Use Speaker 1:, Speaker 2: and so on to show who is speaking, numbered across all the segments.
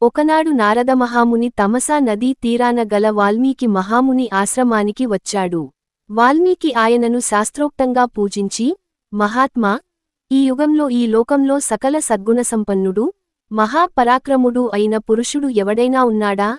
Speaker 1: ఒకనాడు నారద మహాముని తమసా నదీ తీరాన గల వాల్మీకి మహాముని ఆశ్రమానికి వచ్చాడు. వాల్మీకి ఆయనను శాస్త్రోక్తంగా పూజించి, మహాత్మా, ఈ యుగంలో ఈ లోకంలో సకల సద్గుణసంపన్నుడు, మహాపరాక్రముడు అయిన పురుషుడు ఎవడైనా ఉన్నాడా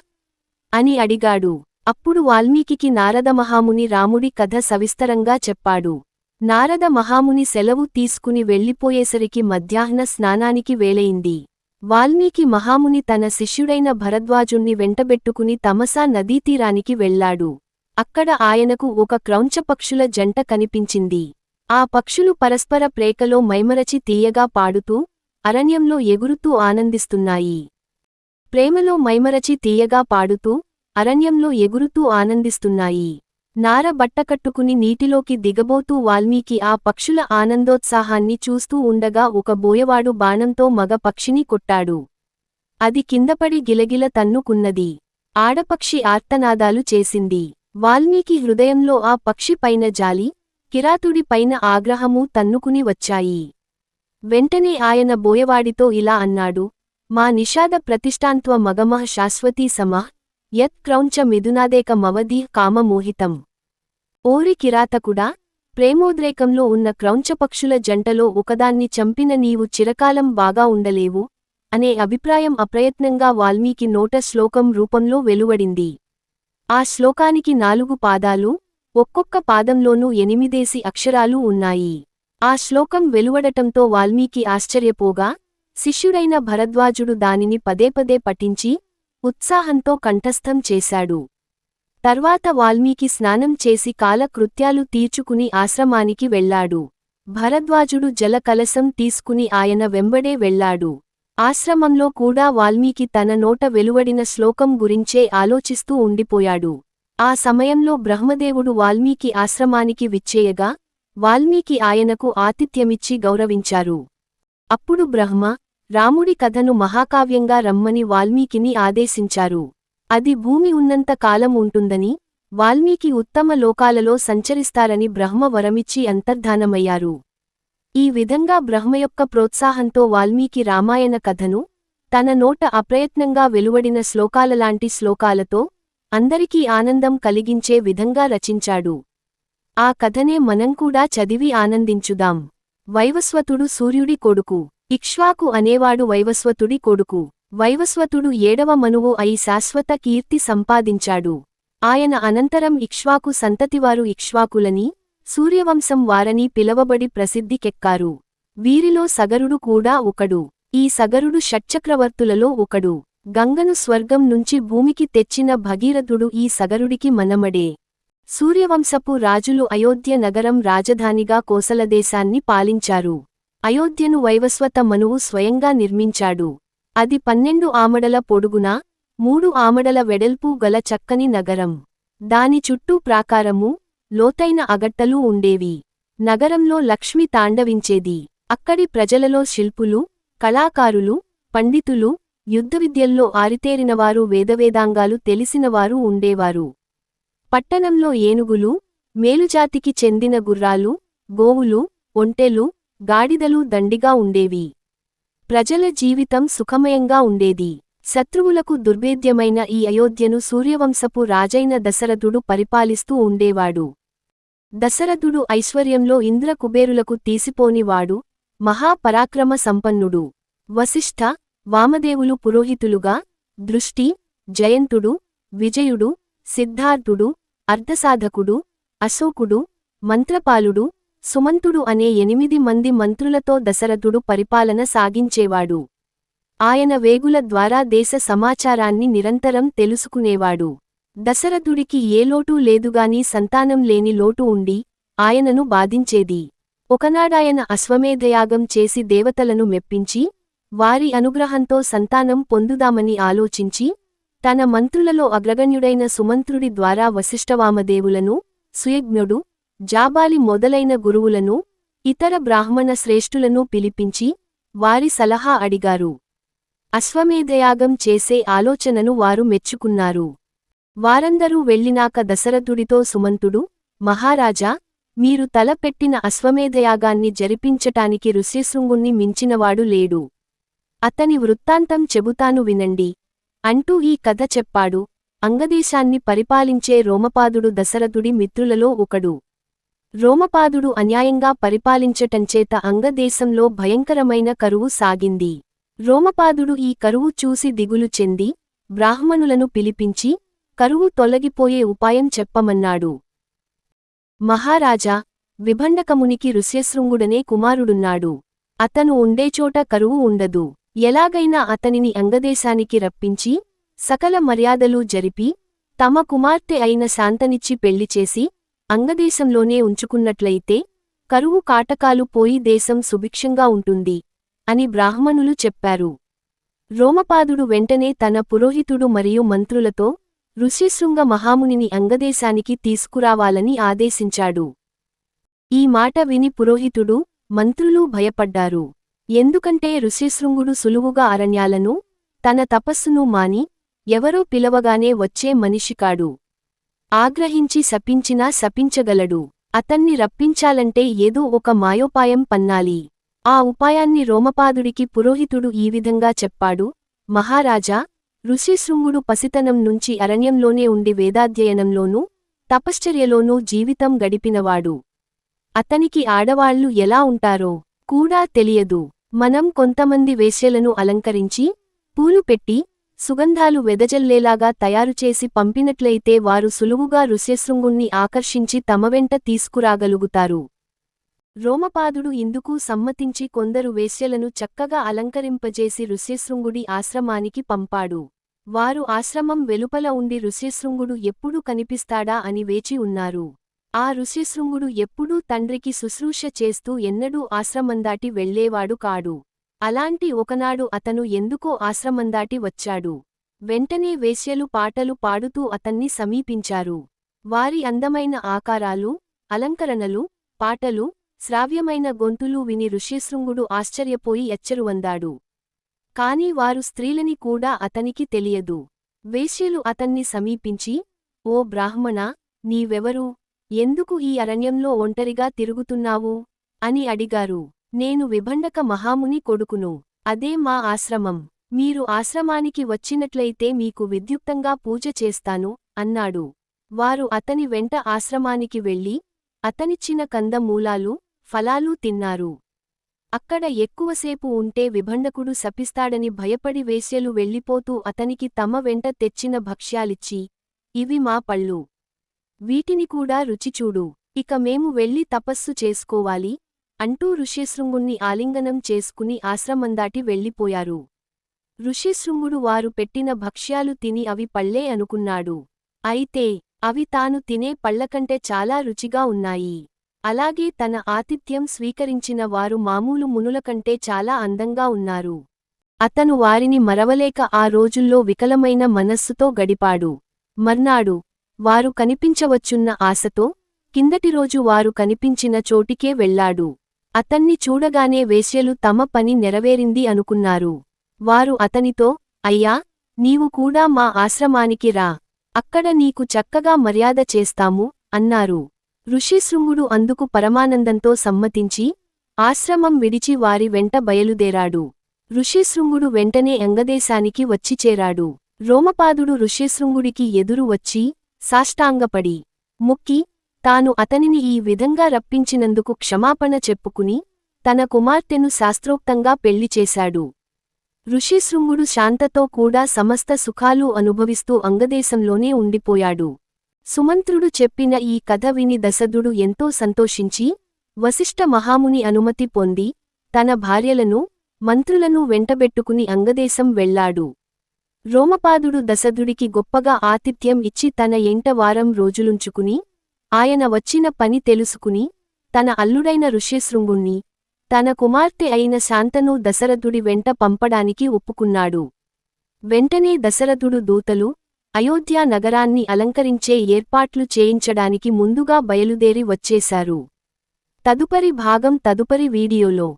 Speaker 1: అని అడిగాడు. అప్పుడు వాల్మీకికి నారద మహాముని రాముడి కథ సవిస్తరంగా చెప్పాడు. నారద మహాముని సెలవు తీసుకుని వెళ్ళిపోయేసరికి మధ్యాహ్న స్నానానికి వేళయింది. వాల్మీకి మహాముని తన శిష్యుడైన భరద్వాజుణ్ణి వెంటబెట్టుకుని తమసా నదీతీరానికి వెళ్లాడు. అక్కడ ఆయనకు ఒక క్రౌంచపక్షుల జంట కనిపించింది. ఆ పక్షులు పరస్పర ప్రేకలో మైమరచి తీయగా పాడుతూ, అరణ్యంలో ఎగురుతూ ఆనందిస్తున్నాయి. ప్రేమలో మైమరచి తీయగా పాడుతూ, అరణ్యంలో ఎగురుతూ ఆనందిస్తున్నాయి. నార బట్టకట్టుకుని నీటిలోకి దిగబోతూ వాల్మీకి ఆ పక్షుల ఆనందోత్సాహాన్ని చూస్తూ ఉండగా ఒక బోయవాడు బాణంతో మగ పక్షిని కొట్టాడు. అది కిందపడి గిలగిల తన్నుకున్నది. ఆడపక్షి ఆర్తనాదాలు చేసింది. వాల్మీకి హృదయంలో ఆ పక్షి పైన జాలి, కిరాతుడి పైన ఆగ్రహమూ తన్నుకుని వచ్చాయి. వెంటనే ఆయన బోయవాడితో ఇలా అన్నాడు: మా నిషాద ప్రతిష్టాంత్వ మగమః శాశ్వతీ సమః యత్ క్రౌంచ మిథునాదేక మవదీః కామమోహితం. ఓరి కిరాతకుడా, ప్రేమోద్రేకంలో ఉన్న క్రౌంచపక్షుల జంటలో ఒకదాన్ని చంపిన నీవు చిరకాలం బాగా ఉండలేవు అనే అభిప్రాయం అప్రయత్నంగా వాల్మీకి నోట శ్లోకం రూపంలో వెలువడింది. ఆ శ్లోకానికి 4 పాదాలు, ఒక్కొక్క పాదంలోనూ 8 అక్షరాలు ఉన్నాయి. ఆ శ్లోకం వెలువడటంతో వాల్మీకి ఆశ్చర్యపోగా, శిష్యుడైన భరద్వాజుడు దానిని పదేపదే పఠించి ఉత్సాహంతో కంఠస్థం చేశాడు. తర్వాత వాల్మీకి స్నానం చేసి కాలకృత్యాలు తీర్చుకుని ఆశ్రమానికి వెళ్లాడు. భరద్వాజుడు జల కలశం తీసుకుని ఆయన వెంబడే వెళ్లాడు. ఆశ్రమంలో కూడా వాల్మీకి తన నోట వెలువడిన శ్లోకం గురించే ఆలోచిస్తూ ఉండిపోయాడు. ఆ సమయంలో బ్రహ్మదేవుడు వాల్మీకి ఆశ్రమానికి విచ్చేయగా, వాల్మీకి ఆయనకు ఆతిథ్యమిచ్చి గౌరవించారు. అప్పుడు బ్రహ్మ, రాముడి కథను మహాకావ్యంగా రమ్మని వాల్మీకిని ఆదేశించారు. అది భూమి ఉన్నంత కాలం ఉంటుందని, వాల్మీకి ఉత్తమ లోకాలలో సంచరిస్తారని బ్రహ్మ వరమిచ్చి అంతర్ధానమయ్యారు. ఈ విధంగా బ్రహ్మ యొక్క ప్రోత్సాహంతో వాల్మీకి రామాయణ కథను, తన నోట అప్రయత్నంగా వెలువడిన శ్లోకాలలాంటి శ్లోకాలతో, అందరికీ ఆనందం కలిగించే విధంగా రచించాడు. ఆ కథనే మనం కూడా చదివి ఆనందించుదాం. వైవస్వతుడు సూర్యుడి కొడుకు. ఇక్ష్వాకు అనేవాడు వైవస్వతుడి కొడుకు. వైవస్వతుడు 7వ మనువు అయి శాశ్వత కీర్తి సంపాదించాడు. ఆయన అనంతరం ఇక్ష్వాకు సంతతివారు ఇక్ష్వాకులని, సూర్యవంశం వారని పిలవబడి ప్రసిద్ధికెక్కారు. వీరిలో సగరుడు కూడా ఒకడు. ఈ సగరుడు షట్చక్రవర్తులలో ఒకడు. గంగను స్వర్గం నుంచి భూమికి తెచ్చిన భగీరథుడు ఈ సగరుడికి మనమడే. సూర్యవంశపు రాజులు అయోధ్య నగరం రాజధానిగా కోసలదేశాన్ని పాలించారు. అయోధ్యను వైవస్వత మనువు స్వయంగా నిర్మించాడు. అది 12 ఆమడల పొడుగున, 3 ఆమడల వెడల్పు గల చక్కని నగరం. దాని చుట్టూ ప్రాకారము, లోతైన అగట్టలు ఉండేవి. నగరంలో లక్ష్మి తాండవించేది. అక్కడి ప్రజలలో శిల్పులు, కళాకారులు, పండితులు, యుద్ధవిద్యల్లో ఆరితేరినవారు, వేదవేదాంగాలు తెలిసినవారు ఉండేవారు. పట్టణంలో ఏనుగులు, మేలుజాతికి చెందిన గుర్రాలు, గోవులు, ఒంటెలు, గాడిదలు దండిగా ఉండేవి. ప్రజల జీవితం సుఖమయంగా ఉండేది. శత్రువులకు దుర్భేద్యమైన ఈ అయోధ్యను సూర్యవంశపు రాజైన దశరథుడు పరిపాలిస్తూ ఉండేవాడు. దశరథుడు ఐశ్వర్యంలో ఇంద్ర కుబేరులకు తీసిపోనివాడు, మహాపరాక్రమ సంపన్నుడు. వశిష్ఠ, వామదేవులు పురోహితులుగా, దృష్టి, జయంతుడు, విజయుడు, సిద్ధార్థుడు, అర్ధసాధకుడు, అశోకుడు, మంత్రపాలుడు, సుమంతుడు అనే 8 మంది మంత్రులతో దశరథుడు పరిపాలన సాగించేవాడు. ఆయన వేగుల ద్వారా దేశ సమాచారాన్ని నిరంతరం తెలుసుకునేవాడు. దశరథుడికి ఏ లోటూ లేదుగాని సంతానం లేని లోటు ఉండి ఆయనను బాధించేది. ఒకనాడాయన అశ్వమేధయాగం చేసి దేవతలను మెప్పించి, వారి అనుగ్రహంతో సంతానం పొందుదామని ఆలోచించి, తన మంత్రులలో అగ్రగణ్యుడైన సుమంత్రుడి ద్వారా వశిష్ఠవామదేవులను, సుయజ్ఞుడు, జాబాలి మొదలైన గురువులను, ఇతర బ్రాహ్మణ శ్రేష్ఠులను పిలిపించి వారి సలహా అడిగారు. అశ్వమేధయాగం చేసే ఆలోచనను వారు మెచ్చుకున్నారు. వారందరూ వెళ్ళినాక దశరథుడితో సుమంతుడు, మహారాజా, మీరు తలపెట్టిన అశ్వమేధయాగాన్ని జరిపించటానికి ఋష్యశృంగుణ్ణి మించినవాడు లేడు. అతని వృత్తాంతం చెబుతాను వినండి. అంటూ ఈ కథ చెప్పాడు. అంగదేశాన్ని పరిపాలించే రోమపాదుడు దశరథుడి మిత్రులలో ఒకడు. రోమపాదుడు అన్యాయంగా పరిపాలించటంచేత అంగదేశంలో భయంకరమైన కరువు సాగింది. రోమపాదుడు ఈ కరువు చూసి దిగులు చెంది బ్రాహ్మణులను పిలిపించి కరువు తొలగిపోయే ఉపాయం చెప్పమన్నాడు. మహారాజా, విభండకమునికి ఋష్యశృంగుడనే కుమారుడున్నాడు. అతను ఉండేచోట కరువు ఉండదు. ఎలాగైనా అతనిని అంగదేశానికి రప్పించి సకల మర్యాదలు జరిపి తమ కుమార్తె అయిన శాంతనిచ్చి పెళ్లిచేసి అంగదేశంలోనే ఉంచుకున్నట్లయితే కరువు కాటకాలు పోయి దేశం సుభిక్షంగా ఉంటుంది అని బ్రాహ్మణులు చెప్పారు. రోమపాదుడు వెంటనే తన పురోహితుడు మరియు మంత్రులతో ఋష్యశృంగ మహామునిని అంగదేశానికి తీసుకురావాలని ఆదేశించాడు. ఈ మాట విని పురోహితుడు, మంత్రులు భయపడ్డారు. ఎందుకంటే ఋష్యశృంగుడు సులువుగా అరణ్యాలను, తన తపస్సును మాని ఎవరో పిలవగానే వచ్చే మనిషికాడు. ఆగ్రహించి శపించినా శపించగలడు. అతన్ని రప్పించాలంటే ఏదో ఒక మాయోపాయం పన్నాలి. ఆ ఉపాయాన్ని రోమపాదుడికి పురోహితుడు ఈ విధంగా చెప్పాడు. మహారాజా, ఋష్యశృంగుడు పసితనం నుంచి అరణ్యంలోనే ఉండి వేదాధ్యయనంలోనూ తపశ్చర్యలోనూ జీవితం గడిపినవాడు. అతనికి ఆడవాళ్లు ఎలా ఉంటారో కూడా తెలియదు. మనం కొంతమంది వేశ్యలను అలంకరించి పూలు పెట్టి సుగంధాలు వెదజల్లేలాగా తయారుచేసి పంపినట్లయితే వారు సులువుగా ఋష్యశృంగుణ్ణి ఆకర్షించి తమ వెంట తీసుకురాగలుగుతారు. రోమపాదుడు ఇందుకు సమ్మతించి కొందరు వేశ్యలను చక్కగా అలంకరింపజేసి ఋష్యశృంగుడి ఆశ్రమానికి పంపాడు. వారు ఆశ్రమం వెలుపల ఉండి ఋష్యశృంగుడు ఎప్పుడు కనిపిస్తాడా అని వేచి ఉన్నారు. ఆ ఋష్యశృంగుడు ఎప్పుడూ తండ్రికి శుశ్రూష చేస్తూ ఎన్నడూ ఆశ్రమందాటి వెళ్లేవాడు కాడు. అలాంటి ఒకనాడు అతను ఎందుకో ఆశ్రమందాటి వచ్చాడు. వెంటనే వేశ్యలు పాటలు పాడుతూ అతన్ని సమీపించారు. వారి అందమైన ఆకారాలు, అలంకరణలు, పాటలు, శ్రావ్యమైన గొంతులు విని ఋష్యశృంగుడు ఆశ్చర్యపోయి ఎచ్చరువందాడు. కాని వారు స్త్రీలని కూడా అతనికి తెలియదు. వేశ్యలు అతన్ని సమీపించి, ఓ బ్రాహ్మణా, నీవెవరు? ఎందుకు ఈ అరణ్యంలో ఒంటరిగా తిరుగుతున్నావు? అని అడిగారు. నేను విభండక మహాముని కొడుకును. అదే మా ఆశ్రమం. మీరు ఆశ్రమానికి వచ్చినట్లయితే మీకు విద్యుక్తంగా పూజ చేస్తాను అన్నాడు. వారు అతని వెంట ఆశ్రమానికి వెళ్లి అతనిచ్చిన కందమూలాలు, ఫలాలు తిన్నారు. అక్కడ ఎక్కువసేపు ఉంటే విభండకుడు శపిస్తాడని భయపడి వేశ్యలు వెళ్ళిపోతూ అతనికి తమ వెంట తెచ్చిన భక్ష్యాలిచ్చి, ఇవి మా పళ్ళు. వీటిని కూడా రుచిచూడు. ఇక మేము వెళ్ళి తపస్సు చేసుకోవాలి అంటూ ఋష్యశృంగుణ్ణి ఆలింగనం చేసుకుని ఆశ్రమందాటి వెళ్ళిపోయారు. ఋష్యశృంగుడు వారు పెట్టిన భక్ష్యాలు తిని అవి పళ్ళే అనుకున్నాడు. అయితే అవి తాను తినే పళ్లకంటే చాలా రుచిగా ఉన్నాయి. అలాగే తన ఆతిథ్యం స్వీకరించిన వారు మామూలు మునులకంటే చాలా అందంగా ఉన్నారు. అతను వారిని మరవలేక ఆ రోజుల్లో వికలమైన మనస్సుతో గడిపాడు. మర్నాడు వారు కనిపించవచ్చున్న ఆశతో కిందటి రోజు వారు కనిపించిన చోటికే వెళ్లాడు. అతన్ని చూడగానే వేశ్యలు తమ పని నెరవేరింది అనుకున్నారు. వారు అతనితో, అయ్యా, నీవు కూడా మా ఆశ్రమానికి రా. అక్కడ నీకు చక్కగా మర్యాద చేస్తాము అన్నారు. ఋష్యశృంగుడు అందుకు పరమానందంతో సమ్మతించి ఆశ్రమం విడిచి వారి వెంట బయలుదేరాడు. ఋష్యశృంగుడు వెంటనే అంగదేశానికి వచ్చి చేరాడు. రోమపాదుడు ఋష్యశృంగుడికి ఎదురు వచ్చి సాష్టాంగపడి మొక్కి తాను అతనిని ఈ విధంగా రప్పించినందుకు క్షమాపణ చెప్పుకుని తన కుమార్తెను శాస్త్రోక్తంగా పెళ్లి చేశాడు. ఋష్యశృంగుడు శాంతతో కూడా సమస్త సుఖాలు అనుభవిస్తూ అంగదేశంలోనే ఉండిపోయాడు. సుమంత్రుడు చెప్పిన ఈ కథ విని దశరథుడు ఎంతో సంతోషించి వశిష్ఠ మహాముని అనుమతి పొంది తన భార్యలను, మంత్రులను వెంటబెట్టుకుని అంగదేశం వెళ్లాడు. రోమపాదుడు దశరథుడికి గొప్పగా ఆతిథ్యం ఇచ్చి తన ఎంట వారం రోజులుంచుకుని ఆయన వచ్చిన పని తెలుసుకుని తన అల్లుడైన ఋష్యశృంగుణ్ణి, తన కుమార్తె అయిన శాంతను దశరథుడి వెంట పంపడానికి ఒప్పుకున్నాడు. వెంటనే దశరథుడు దూతలు అయోధ్యా నగరాన్ని అలంకరించే ఏర్పాట్లు చేయించడానికి ముందుగా బయలుదేరి వచ్చేశారు. తదుపరి భాగం తదుపరి వీడియోలో.